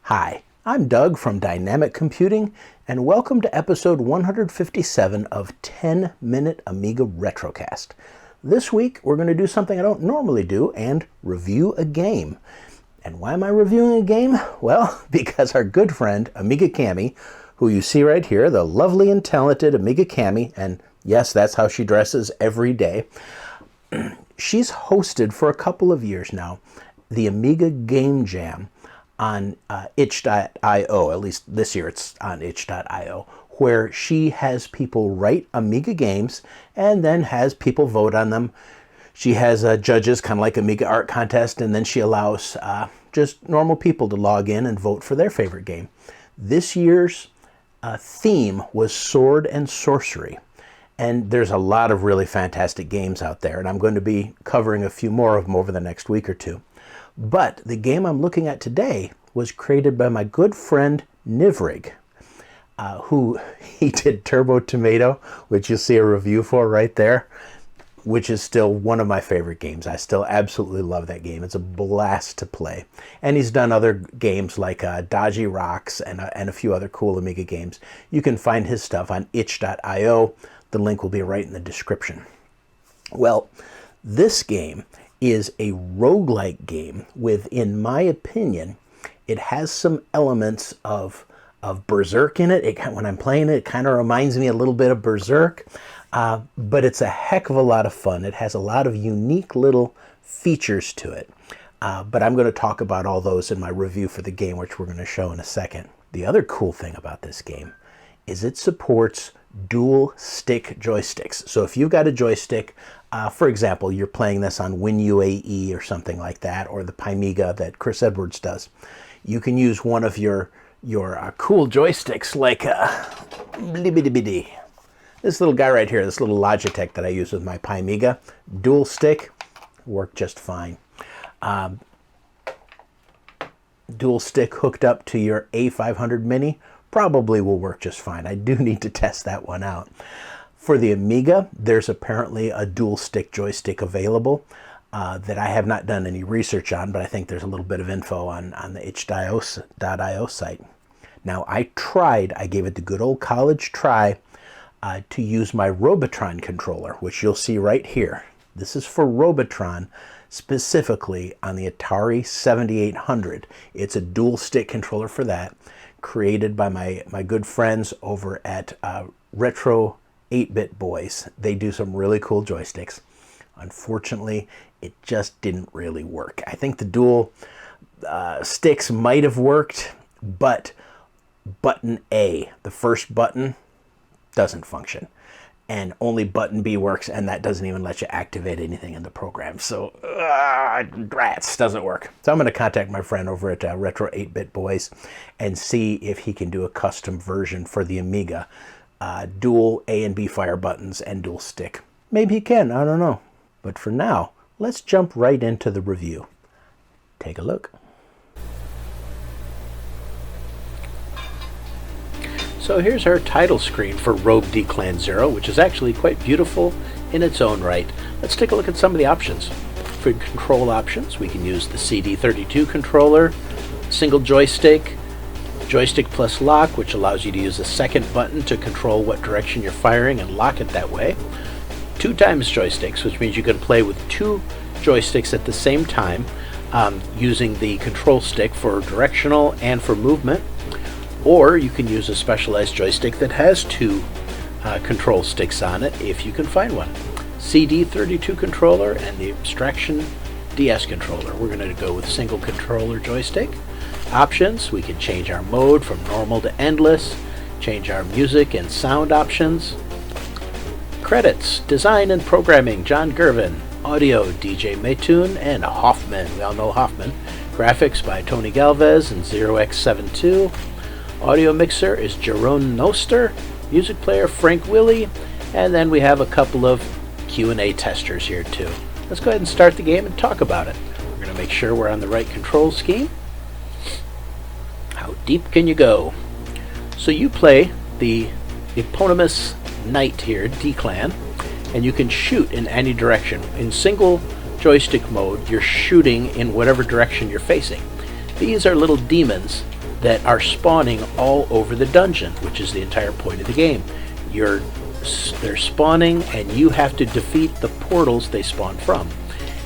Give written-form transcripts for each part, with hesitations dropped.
Hi, I'm Doug from Dynamic Computing, and welcome to episode 157 of 10-Minute Amiga Retrocast. This week, we're going to do something I don't normally do and review a game. And why am I reviewing a game? Well, because our good friend, Amiga Cammy, who you see right here, the lovely and talented Amiga Cammy, and yes, that's how she dresses every day, she's hosted for a couple of years now the Amiga Game Jam on itch.io, at least this year it's on itch.io, where she has people write Amiga games and then has people vote on them. She has judges, kind of like Amiga Art Contest, and then she allows just normal people to log in and vote for their favorite game. This year's theme was Sword and Sorcery, and there's a lot of really fantastic games out there, and I'm going to be covering a few more of them over the next week or two. But the game I'm looking at today was created by my good friend Nivrig, who he did Turbo Tomato, which you'll see a review for right there, which is still one of my favorite games. I still absolutely love that game. It's a blast to play. And he's done other games like Dodgy Rocks and a few other cool Amiga games. You can find his stuff on itch.io. The link will be right in the description. Well, this game is a roguelike game with, in my opinion, it has some elements of Berzerk in it. When I'm playing it, it kind of reminds me a little bit of Berzerk, but it's a heck of a lot of fun. It has a lot of unique little features to it, but I'm going to talk about all those in my review for the game, which we're going to show in a second. The other cool thing about this game is it supports dual stick joysticks. So if you've got a joystick, for example, you're playing this on WinUAE or something like that, or the Pimiga that Chris Edwards does, you can use one of your cool joysticks like this little guy right here, this little Logitech that I use with my Pimiga. Dual stick, worked just fine. Dual stick hooked up to your A500 Mini probably will work just fine. I do need to test that one out. For the Amiga, there's apparently a dual stick joystick available that I have not done any research on, but I think there's a little bit of info on the itch.io site. Now, I gave it the good old college try to use my Robotron controller, which you'll see right here. This is for Robotron, specifically on the Atari 7800. It's a dual stick controller for that, created by my good friends over at Retro 8-Bit Boys. They do some really cool joysticks. Unfortunately, it just didn't really work. I think the dual sticks might have worked, but button A, the first button, doesn't function. And only button B works, and that doesn't even let you activate anything in the program. So, rats, doesn't work. So I'm going to contact my friend over at Retro 8-Bit Boys and see if he can do a custom version for the Amiga. Dual A and B fire buttons and dual stick. Maybe he can, I don't know. But for now, let's jump right into the review. Take a look. So here's our title screen for Rogue Declan Zero, which is actually quite beautiful in its own right. Let's take a look at some of the options. For control options, we can use the CD32 controller, single joystick, joystick plus lock, which allows you to use a second button to control what direction you're firing and lock it that way. 2 times joysticks, which means you can play with 2 joysticks at the same time, using the control stick for directional and for movement. Or you can use a specialized joystick that has 2 control sticks on it, if you can find one. CD32 controller and the Abstraction DS controller. We're going to go with single controller joystick. Options, we can change our mode from normal to endless, change our music and sound options. Credits, design and programming, John Gervin. Audio, DJ Maytune and Hoffman. We all know Hoffman. Graphics by Tony Galvez and 0x72. Audio mixer is Jerome Noster, music player Frank Willie, and then we have a couple of Q&A testers here too. Let's go ahead and start the game and talk about it. We're going to make sure we're on the right control scheme. How deep can you go? So you play the eponymous knight here, Declan, and you can shoot in any direction. In single joystick mode, you're shooting in whatever direction you're facing. These are little demons that are spawning all over the dungeon, which is the entire point of the game. They're spawning, and you have to defeat the portals they spawn from.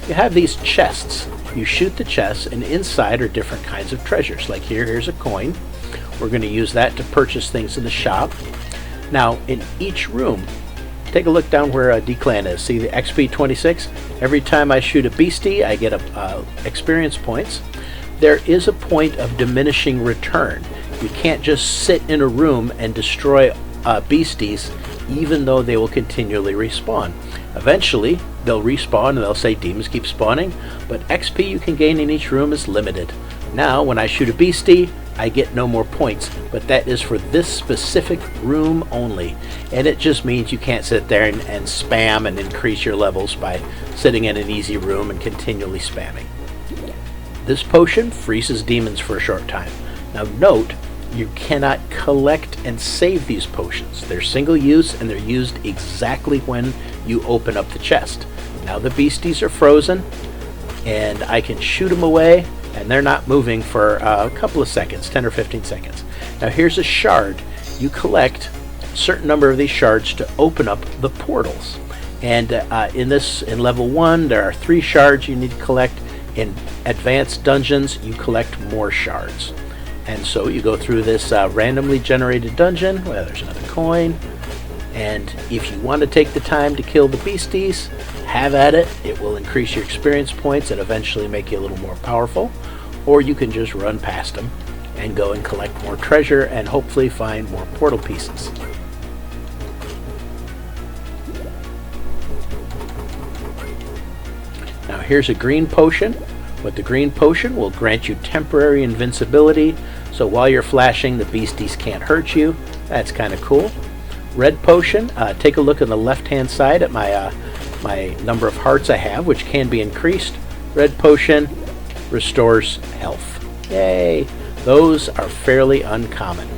You have these chests. You shoot the chests, and inside are different kinds of treasures. Like here's a coin. We're going to use that to purchase things in the shop. Now, in each room, take a look down where Declan is. See the XP 26? Every time I shoot a beastie, I get experience points. There is a point of diminishing return. You can't just sit in a room and destroy beasties, even though they will continually respawn. Eventually, they'll respawn and they'll say demons keep spawning, but XP you can gain in each room is limited. Now, when I shoot a beastie, I get no more points, but that is for this specific room only. And it just means you can't sit there and spam and increase your levels by sitting in an easy room and continually spamming. This potion freezes demons for a short time. Now note, you cannot collect and save these potions. They're single use and they're used exactly when you open up the chest. Now the beasties are frozen and I can shoot them away, and they're not moving for a couple of seconds, 10 or 15 seconds. Now here's a shard. You collect a certain number of these shards to open up the portals. And in level 1, there are 3 shards you need to collect. In advanced dungeons, you collect more shards. And so you go through this randomly generated dungeon. Well, there's another coin. And if you want to take the time to kill the beasties, have at it. It will increase your experience points and eventually make you a little more powerful. Or you can just run past them and go and collect more treasure and hopefully find more portal pieces. Now here's a green potion. With the green potion will grant you temporary invincibility, so while you're flashing, the beasties can't hurt you. That's kind of cool. Red potion, take a look on the left hand side at my number of hearts I have, which can be increased. Red potion restores health. Yay! Those are fairly uncommon.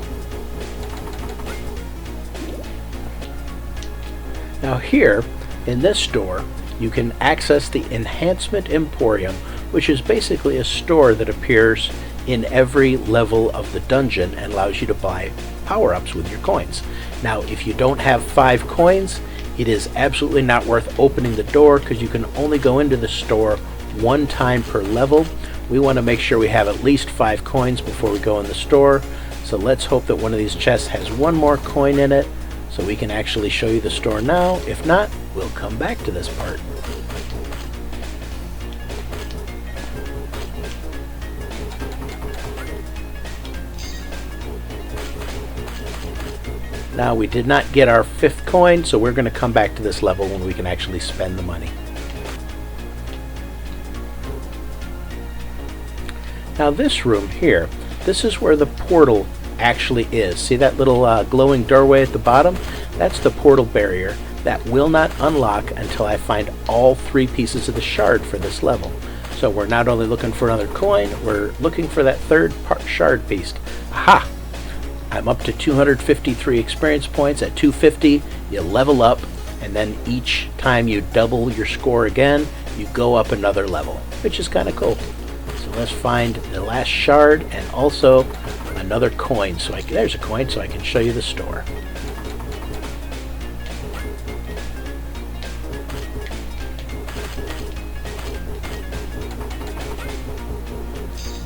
Now here, in this store, you can access the Enhancement Emporium, which is basically a store that appears in every level of the dungeon and allows you to buy power-ups with your coins. Now, if you don't have 5 coins, it is absolutely not worth opening the door because you can only go into the store 1 time per level. We want to make sure we have at least 5 coins before we go in the store. So let's hope that one of these chests has 1 more coin in it so we can actually show you the store now. If not, we'll come back to this part. Now we did not get our 5th coin, so we're going to come back to this level when we can actually spend the money. Now this room here, this is where the portal actually is. See that little glowing doorway at the bottom? That's the portal barrier. That will not unlock until I find all 3 pieces of the shard for this level. So we're not only looking for another coin, we're looking for that 3rd shard piece. Aha! I'm up to 253 experience points. At 250, you level up, and then each time you double your score again, you go up another level, which is kind of cool. So let's find the last shard and also another coin. So there's a coin, so I can show you the store.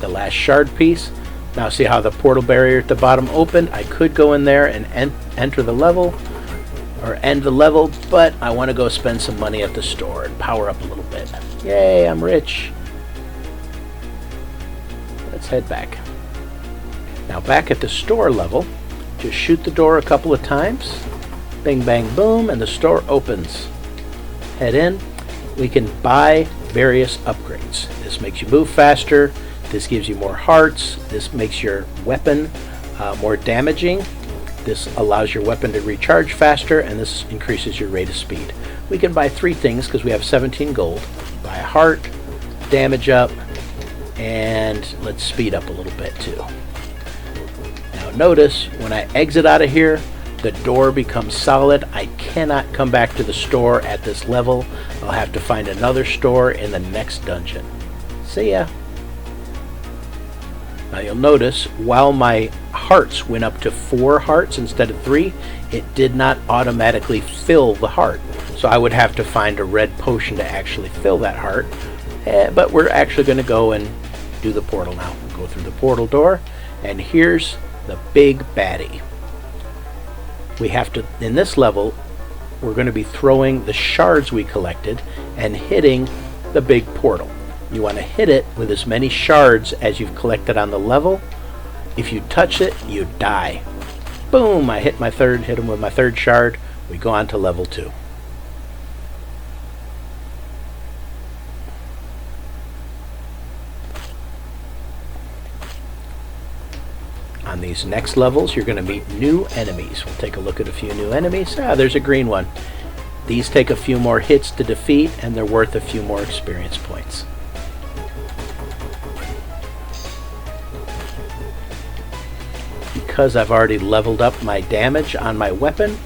The last shard piece. Now see how the portal barrier at the bottom opened? I could go in there and enter the level, or end the level, but I want to go spend some money at the store and power up a little bit. Yay, I'm rich. Let's head back. Now back at the store level, just shoot the door a couple of times. Bing, bang, boom, and the store opens. Head in. We can buy various upgrades. This makes you move faster. This gives you more hearts. This makes your weapon more damaging. This allows your weapon to recharge faster, and this increases your rate of speed. We can buy 3 things because we have 17 gold. Buy a heart, damage up, and let's speed up a little bit too. Now notice when I exit out of here, the door becomes solid. I cannot come back to the store at this level. I'll have to find another store in the next dungeon. See ya. Now you'll notice while my hearts went up to 4 hearts instead of 3, it did not automatically fill the heart. So I would have to find a red potion to actually fill that heart. But we're actually going to go and do the portal now. We'll go through the portal door, and here's the big baddie. We have to, in this level, we're going to be throwing the shards we collected and hitting the big portal. You want to hit it with as many shards as you've collected on the level. If you touch it, you die. Boom! I hit him with my 3rd shard. We go on to level 2. On these next levels, you're going to meet new enemies. We'll take a look at a few new enemies. There's a green one. These take a few more hits to defeat, and they're worth a few more experience points. Because I've already leveled up my damage on my weapon,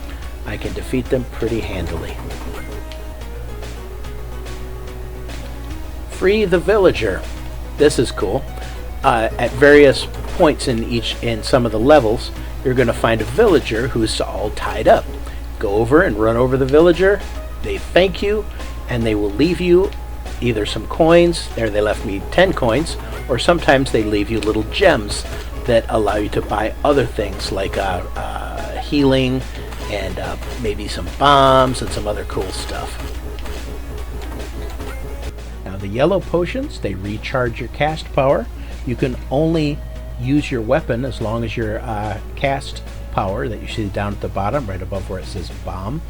I can defeat them pretty handily. Free the villager. This is cool. At various points in some of the levels, you're going to find a villager who's all tied up. Go over and run over the villager. They thank you, and they will leave you either some coins. There, they left me 10 coins, or sometimes they leave you little gems that allow you to buy other things like healing and maybe some bombs and some other cool stuff. Now the yellow potions, they recharge your cast power. You can only use your weapon as long as your cast power that you see down at the bottom, right above where it says bomb,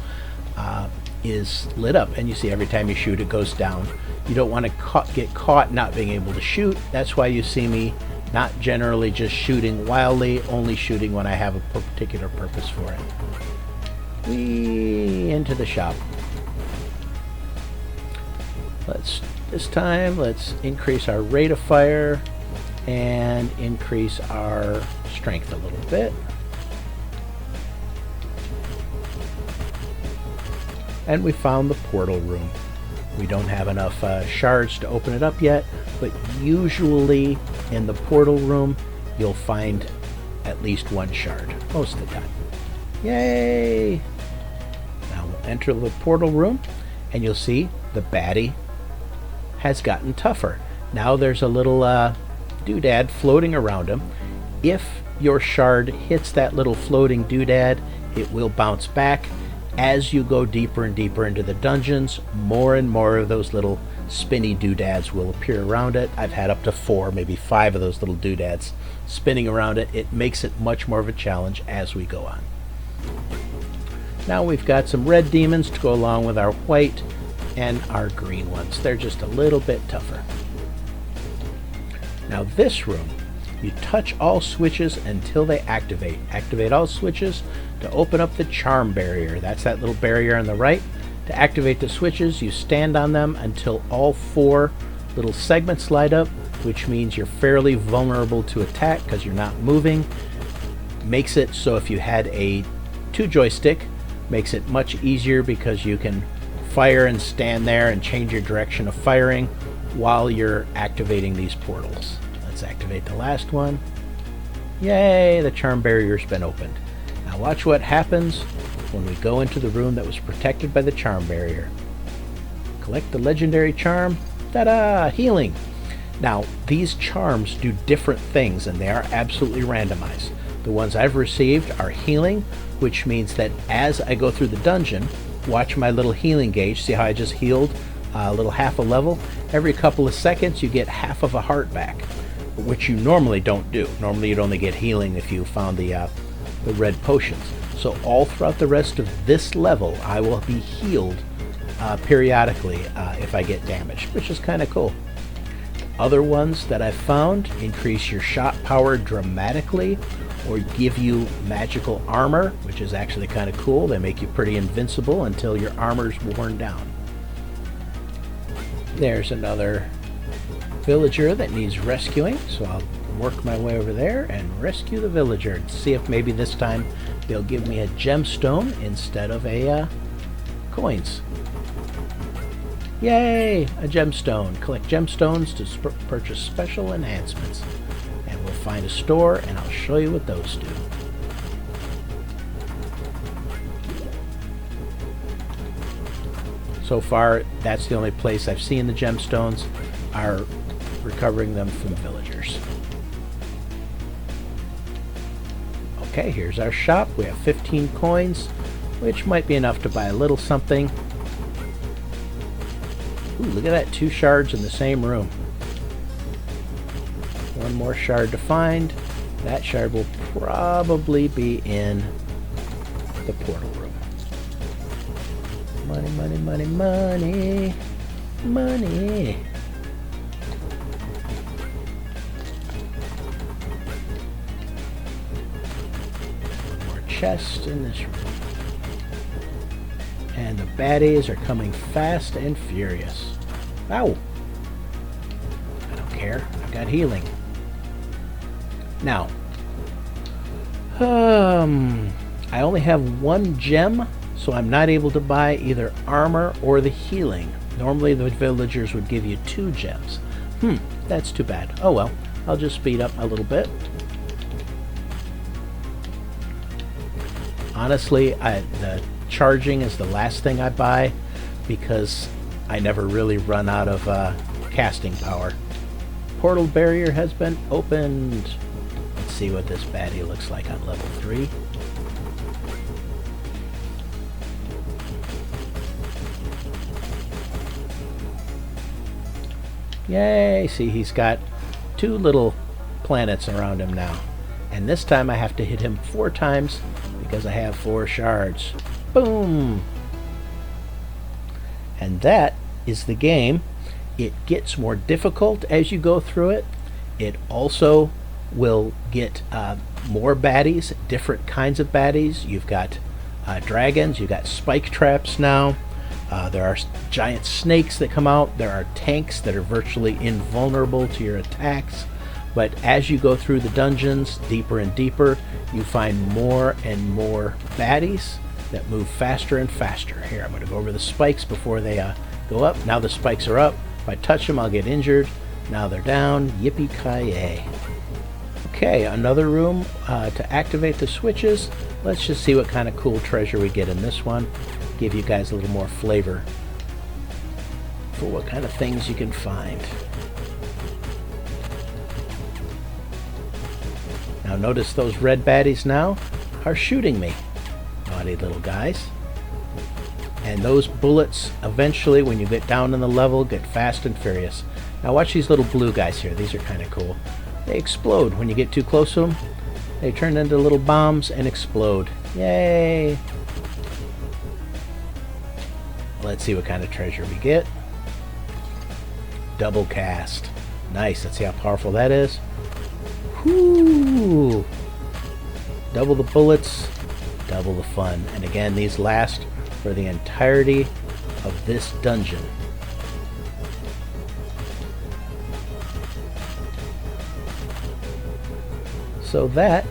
is lit up, and you see every time you shoot it goes down. You don't want to get caught not being able to shoot. That's why you see me not generally just shooting wildly, only shooting when I have a particular purpose for it. Whee! Into the shop. This time let's increase our rate of fire and increase our strength a little bit. And we found the portal room. We don't have enough shards to open it up yet, but usually in the portal room you'll find at least 1 shard most of the time. Yay! Now we'll enter the portal room, and you'll see the baddie has gotten tougher. Now there's a little doodad floating around him. If your shard hits that little floating doodad, it will bounce back. As you go deeper and deeper into the dungeons, more and more of those little spinny doodads will appear around it. I've had up to 4, maybe 5 of those little doodads spinning around it. It makes it much more of a challenge as we go on. Now we've got some red demons to go along with our white and our green ones. They're just a little bit tougher. Now this room, you touch all switches until they activate. Activate all switches to open up the charm barrier. That's that little barrier on the right. To activate the switches, you stand on them until all 4 little segments light up, which means you're fairly vulnerable to attack because you're not moving. Makes it so if you had a 2 joystick, makes it much easier because you can fire and stand there and change your direction of firing while you're activating these portals. Let's activate the last one. Yay, the charm barrier's been opened. Now watch what happens when we go into the room that was protected by the charm barrier. Collect the legendary charm. Ta-da! Healing. Now these charms do different things, and they are absolutely randomized. The ones I've received are healing, which means that as I go through the dungeon, watch my little healing gauge. See how I just healed a little half a level? Every couple of seconds you get half of a heart back, which you normally don't do. Normally you'd only get healing if you found the red potions. So all throughout the rest of this level I will be healed periodically if I get damaged, which is kind of cool. Other ones that I've found increase your shot power dramatically or give you magical armor, which is actually kind of cool. They make you pretty invincible until your armor's worn down. There's another villager that needs rescuing, so I'll work my way over there and rescue the villager and see if maybe this time they'll give me a gemstone instead of a coins. Yay! A gemstone. Collect gemstones to purchase special enhancements. And we'll find a store, and I'll show you what those do. So far, that's the only place I've seen the gemstones, are recovering them from villagers. Okay, here's our shop. We have 15 coins, which might be enough to buy a little something. Ooh, look at that, 2 shards in the same room. One more shard to find. That shard will probably be in the portal room. Money, money, money, money, money. More chests in this room. And the baddies are coming fast and furious. Ow! I don't care. I've got healing. Now, I only have 1 gem, so I'm not able to buy either armor or the healing. Normally the villagers would give you 2 gems. That's too bad. Oh well, I'll just speed up a little bit. Honestly, the charging is the last thing I buy because I never really run out of casting power. Portal barrier has been opened. Let's see what this baddie looks like on level 3. Yay! See, he's got 2 little planets around him now. And this time I have to hit him 4 times because I have 4 shards. Boom! And that is the game. It gets more difficult as you go through it. It also will get more baddies, different kinds of baddies. You've got dragons, you've got spike traps now. There are giant snakes that come out. There are tanks that are virtually invulnerable to your attacks. But as you go through the dungeons, deeper and deeper, you find more and more baddies that move faster and faster. Here, I'm going to go over the spikes before they go up. Now the spikes are up. If I touch them, I'll get injured. Now they're down. Yippee-ki-yay. Okay, another room to activate the switches. Let's just see what kind of cool treasure we get in this one. Give you guys a little more flavor for what kind of things you can find. Now notice those red baddies now are shooting me. Naughty little guys. And those bullets eventually, when you get down in the level, get fast and furious. Now watch these little blue guys here. These are kind of cool. They explode when you get too close to them. They turn into little bombs and explode. Yay! Let's see what kind of treasure we get. Double cast. Nice. Let's see how powerful that is. Whoo! Double the bullets, double the fun. And again, these last for the entirety of this dungeon. So that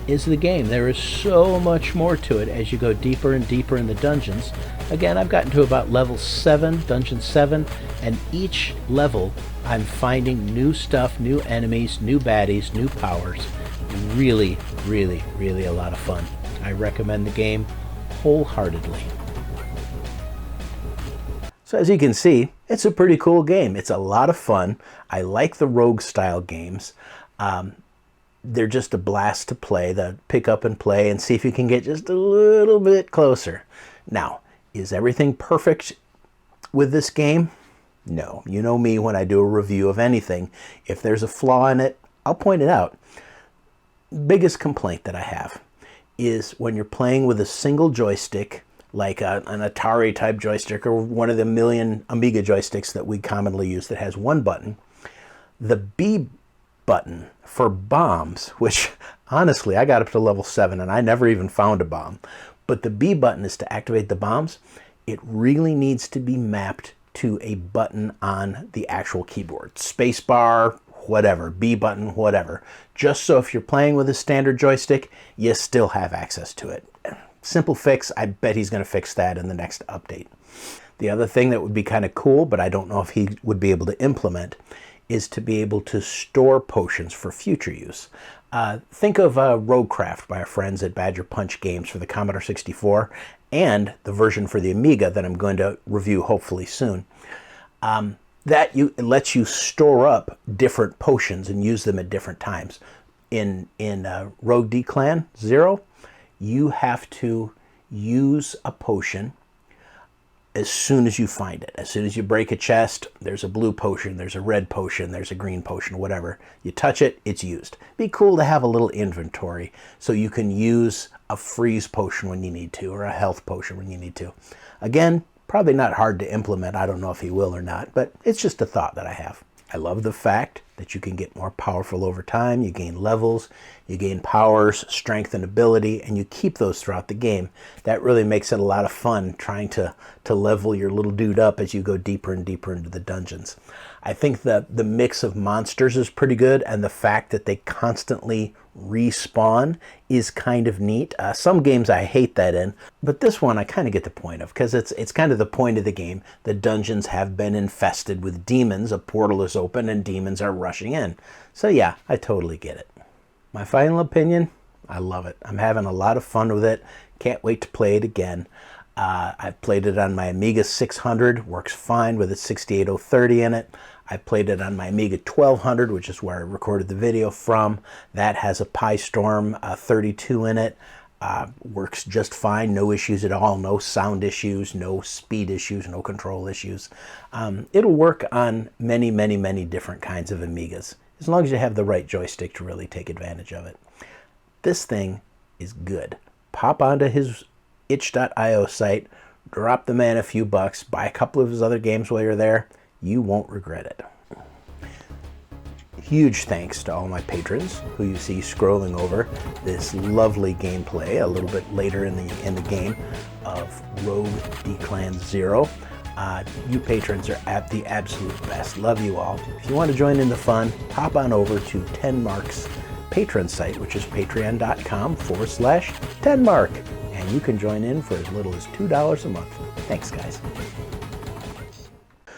is the game. There is so much more to it as you go deeper and deeper in the dungeons. Again, I've gotten to about level 7, dungeon 7, and each level I'm finding new stuff, new enemies, new baddies, new powers. Really, really, really a lot of fun. I recommend the game wholeheartedly. So as you can see, it's a pretty cool game. It's a lot of fun. I like the rogue style games. They're just a blast to play, the pick up and play and see if you can get just a little bit closer. Now, is everything perfect with this game? No. You know me when I do a review of anything. If there's a flaw in it, I'll point it out. Biggest complaint that I have is when you're playing with a single joystick, like an Atari type joystick or one of the million Amiga joysticks that we commonly use that has one button, the B button for bombs, which honestly I got up to level 7 and I never even found a bomb, but the B button is to activate the bombs. It really needs to be mapped to a button on the actual keyboard. Spacebar, whatever, B button, whatever. Just so if you're playing with a standard joystick, you still have access to it. Simple fix. I bet he's going to fix that in the next update. The other thing that would be kind of cool, but I don't know if he would be able to implement, is to be able to store potions for future use. Think of Roguecraft by our friends at Badger Punch Games for the Commodore 64 and the version for the Amiga that I'm going to review hopefully soon. It lets you store up different potions and use them at different times. In Rogue Declan Zero, you have to use a potion as soon as you find it. As soon as you break a chest, there's a blue potion, there's a red potion, there's a green potion, whatever. You touch it, it's used. Be cool to have a little inventory so you can use a freeze potion when you need to, or a health potion when you need to. Again, probably not hard to implement. I don't know if he will or not, but it's just a thought that I have. I love the fact that you can get more powerful over time. You gain levels, you gain powers, strength, and ability, and you keep those throughout the game. That really makes it a lot of fun trying to level your little dude up as you go deeper and deeper into the dungeons. I think that the mix of monsters is pretty good, and the fact that they constantly respawn is kind of neat. Some games I hate that in, but this one I kind of get the point of, because it's kind of the point of the game. The dungeons have been infested with demons. A portal is open and demons are rushing in. So yeah, I totally get it. My final opinion, I love it. I'm having a lot of fun with it. Can't wait to play it again. I've played it on my Amiga 600, works fine with a 68030 in it. I played it on my Amiga 1200, which is where I recorded the video from. That has a Pi Storm 32 in it. Works just fine, no issues at all, no sound issues, no speed issues, no control issues. It'll work on many, many, many different kinds of Amigas, as long as you have the right joystick to really take advantage of it. This thing is good. Pop onto his itch.io site, drop the man a few bucks, buy a couple of his other games while you're there. You won't regret it. Huge thanks to all my patrons who you see scrolling over this lovely gameplay a little bit later in the game of Rogue Declan Zero. You patrons are at the absolute best. Love you all. If you want to join in the fun, hop on over to 10mark's patron site, which is patreon.com/10mark. And you can join in for as little as $2 a month. Thanks, guys.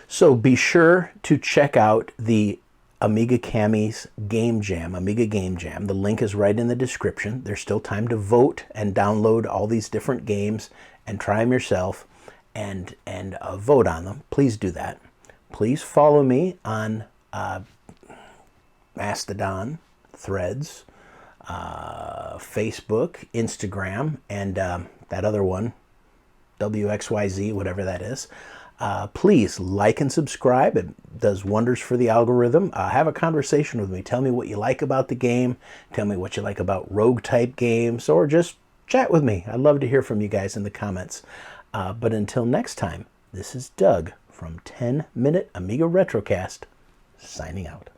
So be sure to check out the Amiga Cammy's Game Jam, Amiga Game Jam. The link is right in the description. There's still time to vote and download all these different games and try them yourself and vote on them. Please do that. Please follow me on Mastodon, Threads, Facebook, Instagram, and that other one, WXYZ, whatever that is. Please like and subscribe. It does wonders for the algorithm. Have a conversation with me. Tell me what you like about the game. Tell me what you like about rogue type games, or just chat with me. I'd love to hear from you guys in the comments. But until next time, this is Doug from 10 Minute Amiga Retrocast, signing out.